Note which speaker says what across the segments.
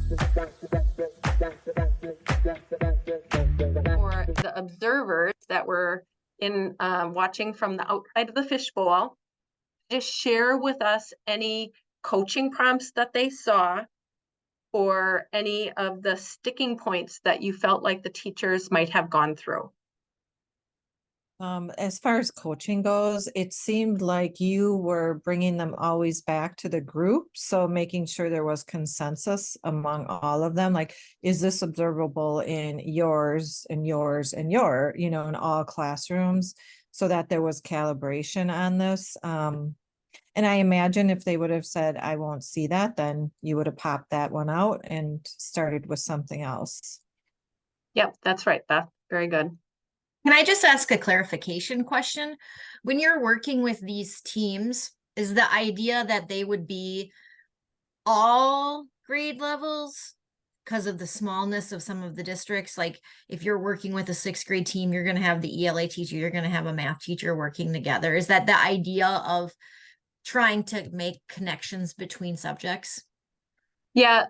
Speaker 1: For the observers that were in watching from the outside of the fishbowl, just share with us any coaching prompts that they saw or any of the sticking points that you felt like the teachers might have gone through.
Speaker 2: As far as coaching goes, it seemed like you were bringing them always back to the group. So making sure there was consensus among all of them, like, is this observable in yours and yours and your, in all classrooms, so that there was calibration on this. And I imagine if they would have said, I won't see that, then you would have popped that one out and started with something else.
Speaker 1: Yep, that's right, Beth. Very good.
Speaker 3: Can I just ask a clarification question? When you're working with these teams, is the idea that they would be all grade levels because of the smallness of some of the districts? Like if you're working with a 6th grade team, you're going to have the ELA teacher, you're going to have a math teacher working together. Is that the idea of trying to make connections between subjects?
Speaker 1: Yeah,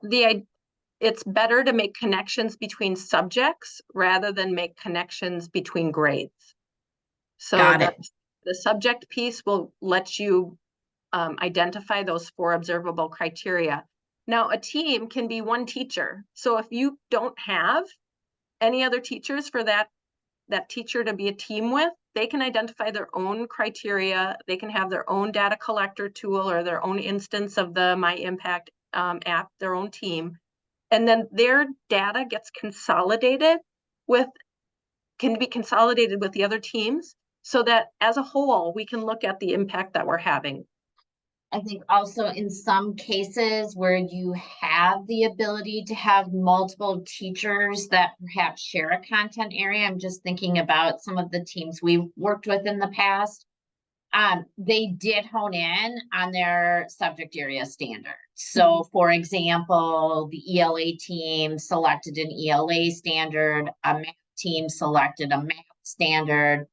Speaker 1: it's better to make connections between subjects rather than make connections between grades. So the subject piece will let you identify those 4 observable criteria. Now, a team can be one teacher. So if you don't have any other teachers for that teacher to be a team with, they can identify their own criteria. They can have their own data collector tool or their own instance of the My Impact app, their own team. And then their data gets consolidated can be consolidated with the other teams so that as a whole, we can look at the impact that we're having.
Speaker 4: I think also in some cases where you have the ability to have multiple teachers that perhaps share a content area, I'm just thinking about some of the teams we've worked with in the past. They did hone in on their subject area standards. So for example, the ELA team selected an ELA standard, a math team selected a math standard.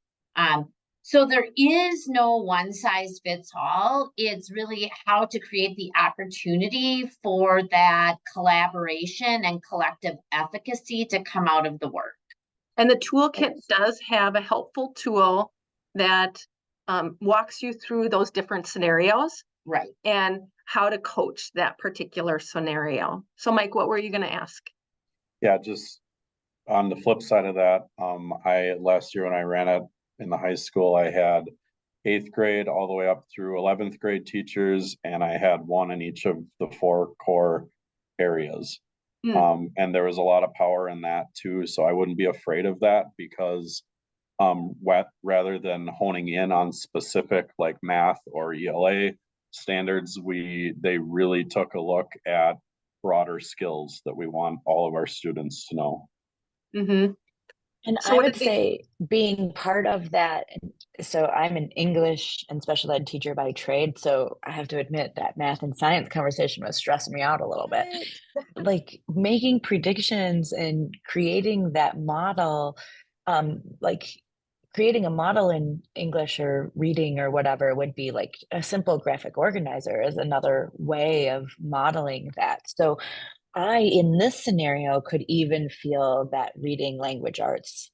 Speaker 4: So there is no one size fits all. It's really how to create the opportunity for that collaboration and collective efficacy to come out of the work.
Speaker 1: And the toolkit does have a helpful tool that walks you through those different scenarios.
Speaker 4: Right.
Speaker 1: And how to coach that particular scenario. So Mike, what were you going to ask?
Speaker 5: Yeah, just on the flip side of that, last year when I ran it in the high school, I had 8th grade all the way up through 11th grade teachers, and I had one in each of the 4 core areas. And there was a lot of power in that too. So I wouldn't be afraid of that because rather than honing in on specific like math or ELA standards, they really took a look at broader skills that we want all of our students to know.
Speaker 1: Mm-hmm.
Speaker 6: And so I would say being part of that, so I'm an English and special ed teacher by trade, so I have to admit that math and science conversation was stressing me out a little bit. Like making predictions and creating that model, creating a model in English or reading or whatever would be like a simple graphic organizer is another way of modeling that. So in this scenario, could even feel that reading language arts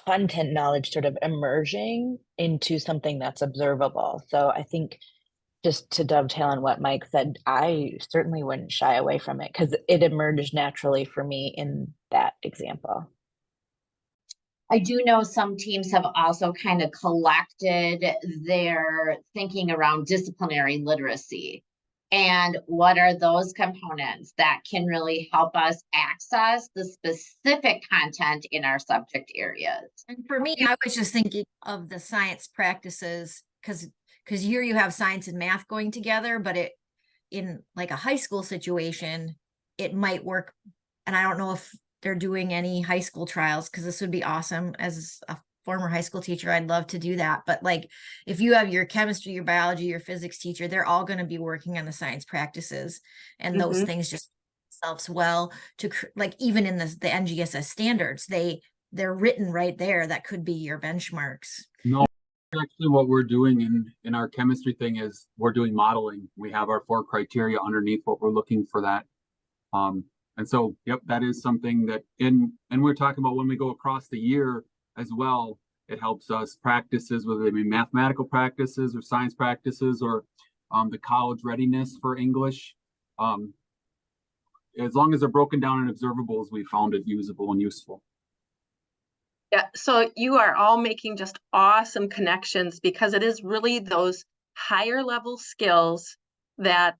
Speaker 6: content knowledge sort of emerging into something that's observable. So I think just to dovetail on what Mike said, I certainly wouldn't shy away from it because it emerged naturally for me in that example.
Speaker 4: I do know some teams have also kind of collected their thinking around disciplinary literacy. And what are those components that can really help us access the specific content in our subject areas?
Speaker 3: And for me, I was just thinking of the science practices because here you have science and math going together, but in like a high school situation, it might work. And I don't know if they're doing any high school trials because this would be awesome. As a former high school teacher, I'd love to do that. But like if you have your chemistry, your biology, your physics teacher, they're all going to be working on the science practices, and those things just themselves well to like even in the NGSS standards, they're written right there. That could be your benchmarks.
Speaker 7: No, actually what we're doing in our chemistry thing is we're doing modeling. We have our 4 criteria underneath what we're looking for that And so, yep, that is something that and we're talking about when we go across the year as well, it helps us practices, whether they be mathematical practices or science practices or the college readiness for English. As long as they're broken down in observables, we found it usable and useful.
Speaker 1: Yeah, so you are all making just awesome connections because it is really those higher level skills that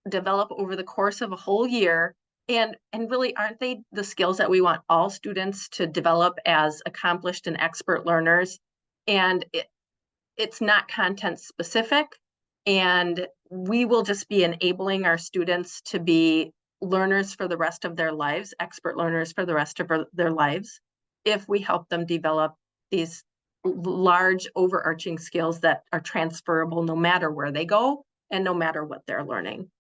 Speaker 1: develop over the course of a whole year. And really, aren't they the skills that we want all students to develop as accomplished and expert learners? And it's not content specific. And we will just be enabling our students to be learners for the rest of their lives, expert learners for the rest of their lives, if we help them develop these large overarching skills that are transferable no matter where they go and no matter what they're learning.